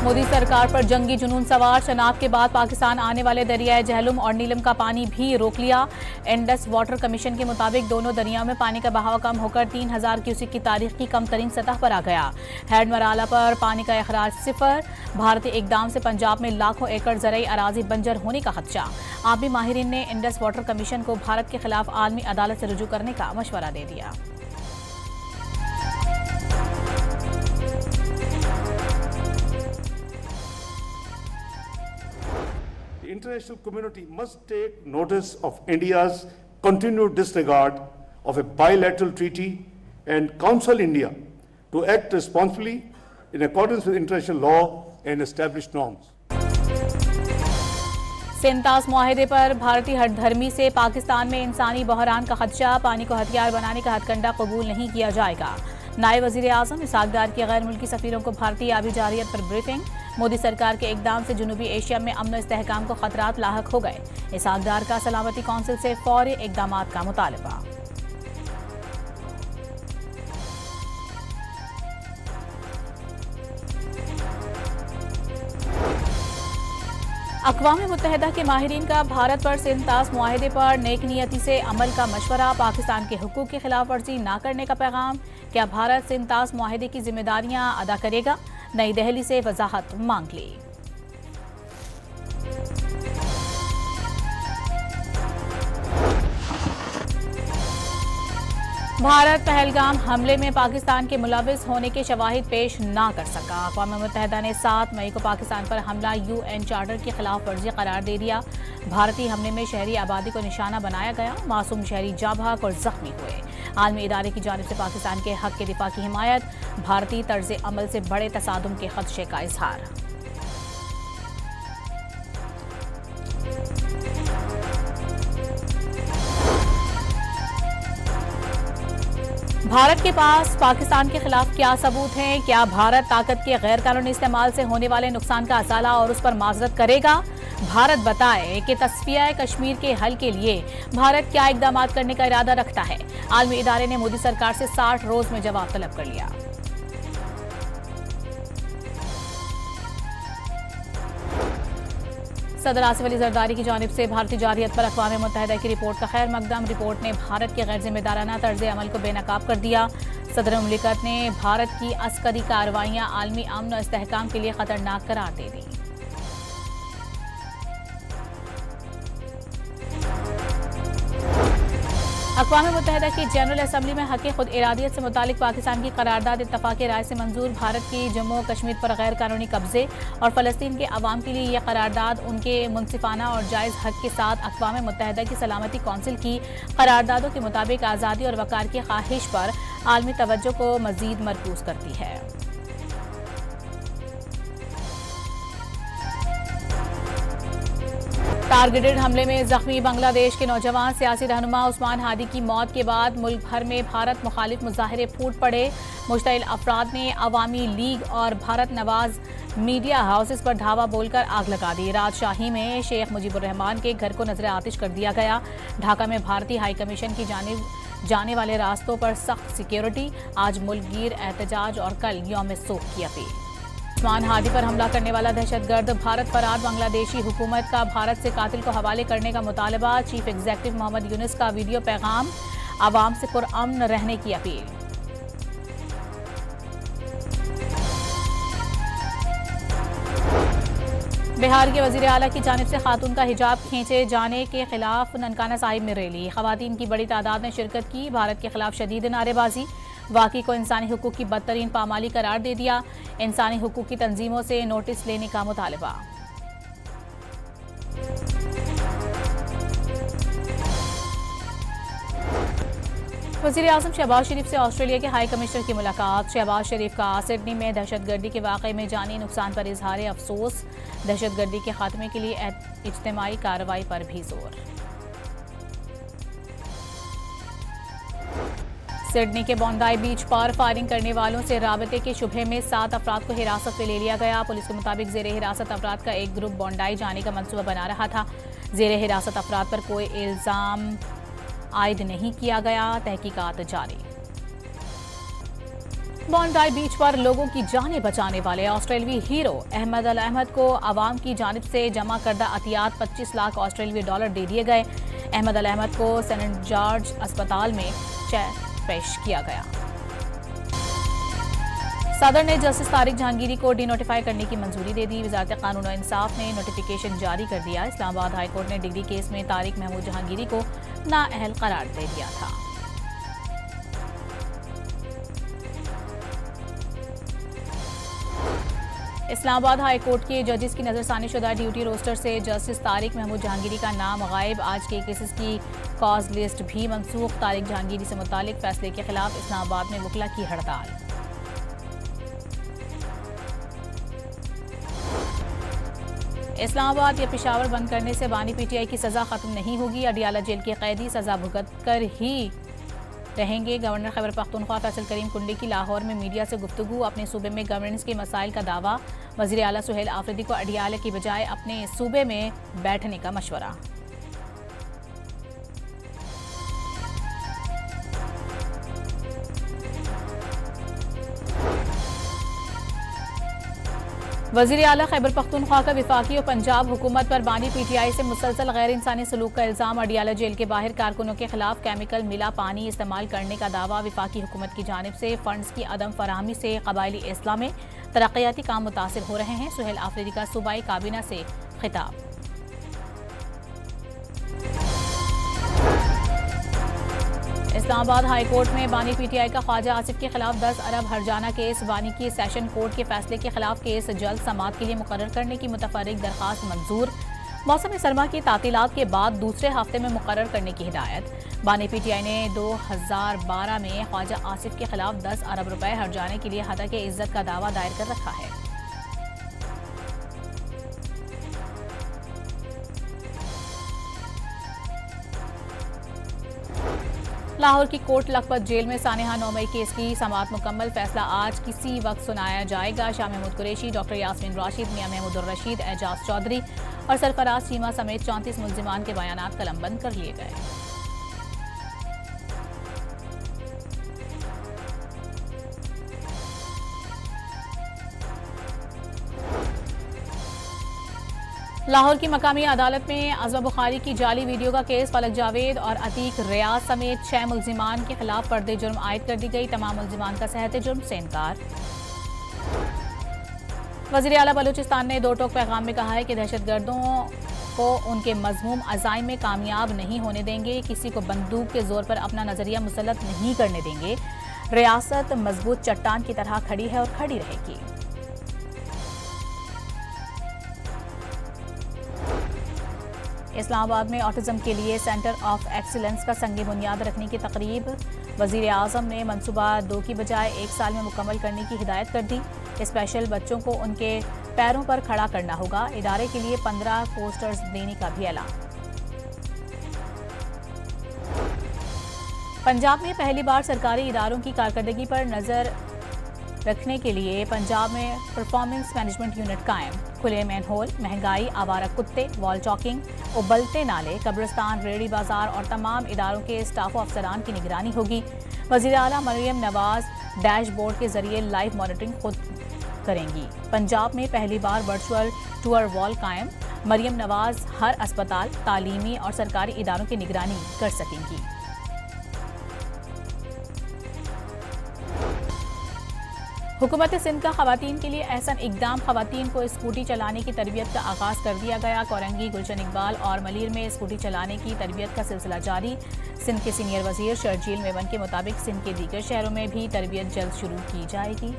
मोदी सरकार पर जंगी जुनून सवार। चुनाव के बाद पाकिस्तान आने वाले दरियाए झेलम और नीलम का पानी भी रोक लिया। इंडस वाटर कमीशन के मुताबिक दोनों दरियाओं में पानी का बहाव कम होकर 3000 क्यूसेक की तारीख की कम तरीन सतह पर आ गया। हैड मराला पर पानी का अखराज 0। भारतीय इकदाम से पंजाब में लाखों एकड़ ज़रई अराजी बंजर होने का खदशा। आबी माहिरीन ने इंडस वाटर कमीशन को भारत के खिलाफ आलमी अदालत से रुजू करने का मशवरा दे दिया। The international community must take notice of India's continued disregard of a bilateral treaty and counsel India to act responsibly in accordance with international law and established norms. सिंतास मुआहिदे पर भारतीय हठधर्मी से पाकिस्तान में इंसानी बहरान का खदशा। पानी को हथियार बनाने का हथकंडा कबूल नहीं किया जाएगा। नायब वजीर आजम इसहाक डार की गैर मुल्की सफीरों को भारतीय आबी जारियत पर ब्रीफिंग। मोदी सरकार के इकदाम से जनूबी एशिया में अमन इस्तेहकाम को खतरात लाहक हो गए। इसहाक डार का सलामती कौंसिल से फौरी इकदाम का मुतालबा। अक़वाम मुत्तहिदा के माहिरीन का भारत पर सिंतास मुआहिदे पर नेक नियति से अमल का मशवरा। पाकिस्तान के हुकूक की खिलाफ वर्जी न करने का पैगाम। क्या भारत सिंतास मुआहिदे की जिम्मेदारियां अदा करेगा? नई दिल्ली से वजाहत मांग ली। भारत पहलगाम हमले में पाकिस्तान के मुलविस होने के शवाहिद पेश ना कर सका। अक़वाम मुत्तहिदा ने 7 मई को पाकिस्तान पर हमला UN चार्टर की खिलाफ वर्जी करार दे दिया। भारतीय हमले में शहरी आबादी को निशाना बनाया गया। मासूम शहरी जाँ बहक और जख्मी हुए। आलमी इदारे की जानिब से पाकिस्तान के हक के दिफा की हिमायत। भारतीय तर्ज अमल से बड़े तसादुम के खदशे का इजहार। भारत के पास पाकिस्तान के खिलाफ क्या सबूत हैं? क्या भारत ताकत के गैर कानूनी इस्तेमाल से होने वाले नुकसान का असाला और उस पर माजरत करेगा? भारत बताए कि तस्फिया कश्मीर के हल के लिए भारत क्या इकदाम करने का इरादा रखता है। आलमी इदारे ने मोदी सरकार से 60 रोज में जवाब तलब कर लिया। सदर आसिफ अली जरदारी की जानिब से भारतीय जारियत पर अक़वाम मुत्तहिदा की रिपोर्ट का खैर मकदम। रिपोर्ट ने भारत के गैर जिम्मेदाराना तर्ज अमल को बेनकाब कर दिया। सदर मुमलिकत ने भारत की अस्करी कार्रवाइयाँ आलमी अमन और इस्तेहकाम के लिए खतरनाक करार दे दी। अक़वाम मुत्तहिदा की जनरल असम्बली में हक़ खुद इरादियत से मुतालिक पाकिस्तान की करारदाद इत्तफ़ाक़ राय से मंजूर। भारत की जम्मू और कश्मीर पर गैर कानूनी कब्जे और फ़लस्तीन के अवाम के लिए यह करारदाद उनके मुनसिफाना और जायज़ हक़ के साथ अक़वाम मुत्तहिदा की सलामती कौंसिल की करारदादों के मुताबिक आज़ादी और वक़ार की ख्वाहिश पर आलमी तवज्जो को मज़ीद मरकूज़ करती है। टारगेटेड हमले में जख्मी बांग्लादेश के नौजवान सियासी रहनुमा उस्मान हादी की मौत के बाद मुल्क भर में भारत मुखालिफ मुजाहरे फूट पड़े। मुश्तइल अफराद ने अवामी लीग और भारत नवाज मीडिया हाउसेस पर धावा बोलकर आग लगा दी। राजशाही में शेख मुजीबुर रहमान के घर को नजर आतिश कर दिया गया। ढाका में भारतीय हाई कमीशन की जानिब जाने वाले रास्तों पर सख्त सिक्योरिटी। आज मुल्कगीर एहतजाज और कल यौम सोग की अपील। उस्मान हादी पर हमला करने वाला दहशतगर्द भारत फरार बांग्लादेशी हुकूमत का भारत से कातिल को हवाले करने का मुतालबा। चीफ एग्जीक्यूटिव मोहम्मद यूनुस का वीडियो पैगाम। आवाम से पुरअमन रहने की अपील। बिहार के वजीर आला की जानिब से खातून का हिजाब खींचे जाने के खिलाफ ननकाना साहिब में रैली। खवातीन की बड़ी तादाद ने शिरकत की। भारत के खिलाफ शदीद नारेबाजी। वाक़ई को इंसानी हुकूक की बदतरीन पामाली करार दे दिया। इंसानी हुकूक की तंजीमों से नोटिस लेने का मुतालबा। वज़ीर आज़म शहबाज शरीफ से ऑस्ट्रेलिया के हाई कमिश्नर की मुलाकात। शहबाज शरीफ का सिडनी में दहशतगर्दी के वाक़े में जानी नुकसान पर इजहार अफसोस। दहशतगर्दी के खात्मे के लिए इज्तिमाई कार्रवाई पर भी जोर। सिडनी के बोंडाई बीच पर फायरिंग करने वालों से राबते के शुबहे में 7 अफराद को हिरासत में ले लिया गया। पुलिस के मुताबिक जेर हिरासत अफराद का एक ग्रुप बोंडाई जाने का मंसूबा बना रहा था। जेर हिरासत अफराद पर कोई इल्जाम आयद नहीं किया गया। तहकीकात जारी। बॉन्डाई बीच पर लोगों की जानें बचाने वाले ऑस्ट्रेलियावी हीरो अहमद अल अहमद को आवाम की जानिब से जमा करदा अतियात 25 लाख ऑस्ट्रेलियावी डॉलर दे दिए गए। अहमद अल अहमद को सेंट जॉर्ज अस्पताल में पेश किया गया। सदर ने जस्टिस तारिक जहांगीरी को डीनोटिफाई करने की मंजूरी दे दी। वजारत कानून और इंसाफ ने नोटिफिकेशन जारी कर दिया। इस्लामाबाद हाईकोर्ट ने डिग्री केस में तारिक महमूद जहांगीरी को नाअहल करार दे दिया था। इस्लामाबाद हाई कोर्ट के जजेस की नजरसानीशुदा ड्यूटी रोस्टर से जस्टिस तारिक महमूद जहांगीरी का नाम गायब। आज के केसेस की कॉज लिस्ट भी मनसूख। तारिक जहांगीरी से मुतालिक फैसले के खिलाफ इस्लामाबाद में वकला की हड़ताल। इस्लामाबाद या पेशावर बंद करने से बानी पीटीआई की सजा खत्म नहीं होगी। अडियाला जेल के कैदी सजा भुगत कर ही रहेंगे। गवर्नर खैबर पख्तूनख्वा फैसल करीम कुंडी की लाहौर में मीडिया से गुफ्तगू। अपने सूबे में गवर्नेंस के मसाइल का दावा। वज़ीर आला सुहेल आफरीदी को अडियाला की बजाय अपने सूबे में बैठने का मशवरा। वज़ीर आला खैबर पख्तूनख्वा का विफाकी और पंजाब हुकूमत पर बानी पीटीआई से मुसलसल गैर इंसानी सलूक का इल्ज़ाम। अडियाला जेल के बाहर कारकुनों के खिलाफ केमिकल मिला पानी इस्तेमाल करने का दावा। विफाकी हुकूमत की जानिब से फंड्स की अदम फराहमी से कबायली इस्लाम में तरक्याती काम मुतासिर हो रहे हैं। सुहेल आफरीदी का सूबाई काबीना से खिताब। इस्लामाबाद हाई कोर्ट में बानी पीटीआई का ख्वाजा आसिफ के खिलाफ 10 अरब हर्जाना केस। बानी की सेशन कोर्ट के फैसले के खिलाफ केस जल्द समाअत के लिए मुकर्रर करने की मुतफर्रिक दरखास्त मंजूर। मौसम सरमा की तातीलात के बाद दूसरे हफ्ते में मुकर्रर करने की हिदायत। बानी पीटीआई ने 2012 में ख्वाजा आसिफ के खिलाफ 10 अरब रुपए हर्जाने के लिए हतक इज्जत का दावा दायर कर रखा है। लाहौर की कोट लखपत जेल में सानेहा 9 मई केस की समाअत मुकम्मल। फैसला आज किसी वक्त सुनाया जाएगा। शाह महमूद कुरैशी, डॉक्टर यास्मीन राशिद, मियां महमूद उर रशीद, एजाज चौधरी और सरफराज चीमा समेत 34 मुल्जिमान के बयानात कलमबंद कर लिए गए। लाहौर की मकामी अदालत में अज़वा बुखारी की जाली वीडियो का केस। फलक जावेद और अतीक रियाज समेत 6 मुल्जिमान के खिलाफ फर्द जुर्म आयद कर दी गई। तमाम मुल्जिमान का सेहत जुर्म से इनकार। वज़ीर आला बलूचिस्तान ने 2 टोक पैगाम में कहा है कि दहशतगर्दों को उनके मज़मूम अज़ाइम में कामयाब नहीं होने देंगे। किसी को बंदूक के जोर पर अपना नजरिया मुसल्लत नहीं करने देंगे। रियासत मजबूत चट्टान की तरह खड़ी है और खड़ी रहेगी। इस्लामाबाद में ऑटिज्म के लिए सेंटर ऑफ एक्सीलेंस का संग बुनियाद रखने की तकरीब। वज़ीर आज़म ने मनसूबा 2 की बजाय 1 साल में मुकम्मल करने की हिदायत कर दी। स्पेशल बच्चों को उनके पैरों पर खड़ा करना होगा। इदारे के लिए 15 पोस्टर्स देने का भी ऐलान। पंजाब में पहली बार सरकारी इदारों की कारकर्दगी पर नजर रखने के लिए पंजाब में परफॉर्मेंस मैनेजमेंट यूनिट कायम। खुले मैनहोल, महंगाई, आवारा कुत्ते, वॉल चॉकिंग, उबलते नाले, कब्रिस्तान, रेहड़ी बाजार और तमाम इदारों के स्टाफ और अफसरान की निगरानी होगी। वज़ीर आला मरियम नवाज डैशबोर्ड के जरिए लाइव मॉनिटरिंग खुद करेंगी। पंजाब में पहली बार वर्चुअल टूर वॉल कायम। मरियम नवाज हर अस्पताल, तालीमी और सरकारी इदारों की निगरानी कर सकेंगी। हुकूमत सिंध का खवातीन के लिए एहसन इकदाम। खवातीन को स्कूटी चलाने की तरबियत का आगाज कर दिया गया। कोरंगी, गुलशन इकबाल और मलीर में स्कूटी चलाने की तरबियत का सिलसिला जारी। सिंध के सीनियर वजीर शर्जील मेमन के मुताबिक सिंध के दीगर शहरों में भी तरबियत जल्द शुरू की जाएगी।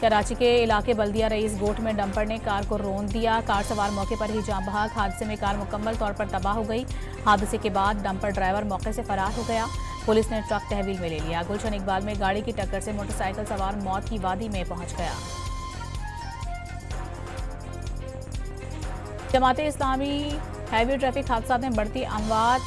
कराची के इलाके बल्दिया रईस गोट में डंपर ने कार को रौंद दिया। कार सवार मौके पर ही जाम बहक। हादसे में कार मुकम्मल तौर पर तबाह हो गई। हादसे के बाद डंपर ड्राइवर मौके से फरार हो गया। पुलिस ने ट्रक तहवील में ले लिया। गुलशन इकबाल में गाड़ी की टक्कर से मोटरसाइकिल सवार मौत की वादी में पहुंच गया। जमाते इस्लामी हैवी ट्रैफिक हादसा में बढ़ती अमवात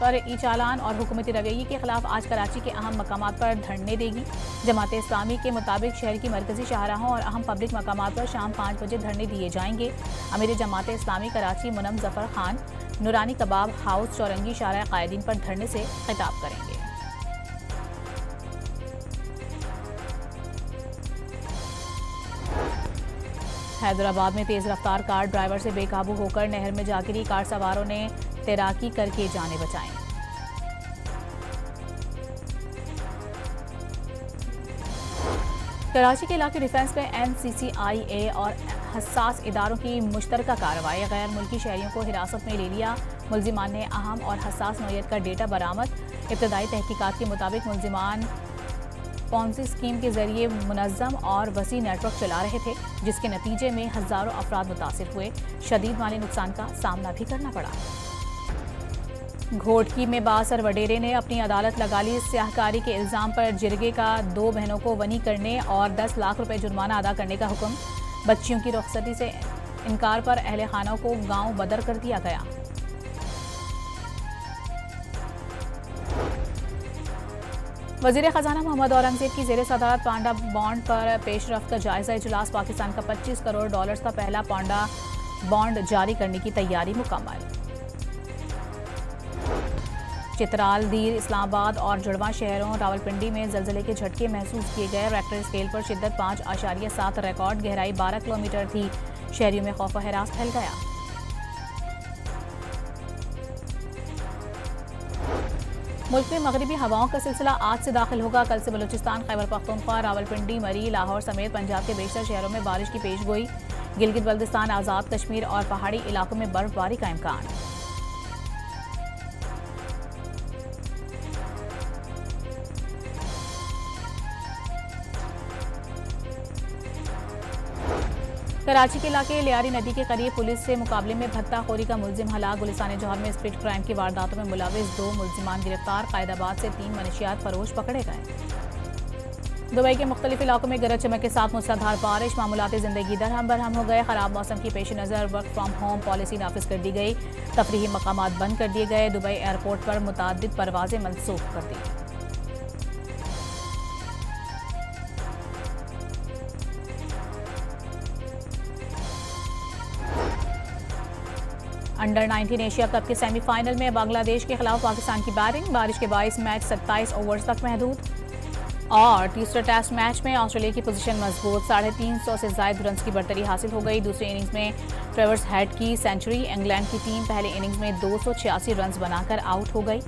पर ई चालान और हुकूमती रवैये के खिलाफ आज कराची के अहम मकामात पर धरने देगी। जमात इस्लामी के मुताबिक शहर की मरकजी शाहराहों और अहम पब्लिक मकामात पर शाम 5 बजे धरने दिए जाएंगे। अमीर जमात इस्लामी कराची मुनम जफर खान नूरानी कबाब हाउस चौरंगी शाहराह कायदीन पर धरने से खिताब करेंगे। हैदराबाद में तेज रफ्तार कार ड्राइवर से बेकाबू होकर नहर में जा गिरी। कार सवारों ने तैराकी करके जानें बचाई। कराची के इलाके डिफेंस में NCCIA और हसास इदारों की मुश्तरका कार्रवाई। गैर मुल्की शहरियों को हिरासत में ले लिया। मुल्जिमान ने अहम और हसास नौयत का डेटा बरामद। इब्तदाई तहकीकात के मुताबिक मुल्जिमान पॉन्जी स्कीम के जरिए मुनज़्ज़म और वसी नेटवर्क चला रहे थे, जिसके नतीजे में हजारों अफराद मुतासिर हुए। शदीद माली नुकसान का सामना भी करना पड़ा। घोटकी में बासर वडेरे ने अपनी अदालत लगा ली। स्याहकारी के इल्जाम पर जिरगे का 2 बहनों को वनी करने और 10 लाख रुपए जुर्माना अदा करने का हुक्म। बच्चियों की रुखसती से इनकार पर अहले खाना को गांव बदर कर दिया गया। वजीर खजाना मोहम्मद औरंगजेब की जेर सदारत पांडा बॉन्ड पर पेशरफ्त का जायजा इजलास। पाकिस्तान का $25 करोड़ का पहला पांडा बॉन्ड जारी करने की तैयारी मुकम्मल। चित्राल, दीर, इस्लामाबाद और जुड़वा शहरों रावलपिंडी में जलजले के झटके महसूस किए गए। रेक्टर स्केल पर शिद्दत 5.7 रिकॉर्ड। गहराई 12 किलोमीटर थी। शहरियों में खौफ व हरास फैल गया। मुल्क में मगरिबी हवाओं का सिलसिला आज से दाखिल होगा। कल से बलूचिस्तान, खैबर पख्तूनख्वा, रावलपिंडी, मरी, लाहौर समेत पंजाब के बेशतर शहरों में बारिश की पेशगोई। गिलगित बल्तिस्तान, आज़ाद कश्मीर और पहाड़ी इलाकों में बर्फबारी का इम्कान। कराची के इलाके लियारी नदी के करीब पुलिस से मुकाबले में भत्ताखोरी का मुलजिम हलाक। गुलिस्तान जौहर में स्ट्रीट क्राइम की वारदातों में मुलविस 2 मुलजिमान गिरफ्तार। कायदाबाद से 3 मनशियात फरोश पकड़े गए। दुबई के मुख्तलिफ इलाकों में गरज चमक के साथ मूसलाधार बारिश। मामूलाती जिंदगी दरहम बरहम हो गए। खराब मौसम की पेश नज़र वर्क फ्राम होम पॉलिसी नाफिज कर दी गई। तफरीही मकामात बंद कर दिए गए। दुबई एयरपोर्ट पर मुतअद्दिद परवाजें मनसूख कर दी। अंडर 19 एशिया कप के सेमीफाइनल में बांग्लादेश के खिलाफ पाकिस्तान की बैटिंग। बारिश के बाइस मैच 27 ओवर्स तक महदूद। और तीसरे टेस्ट मैच में ऑस्ट्रेलिया की पोजीशन मजबूत। 350 से ज्यादा रन की बढ़तरी हासिल हो गई। दूसरी इनिंग्स में ट्रेवर्स हेड की सेंचुरी। इंग्लैंड की टीम पहले इनिंग्स में 286 रन बनाकर आउट हो गई।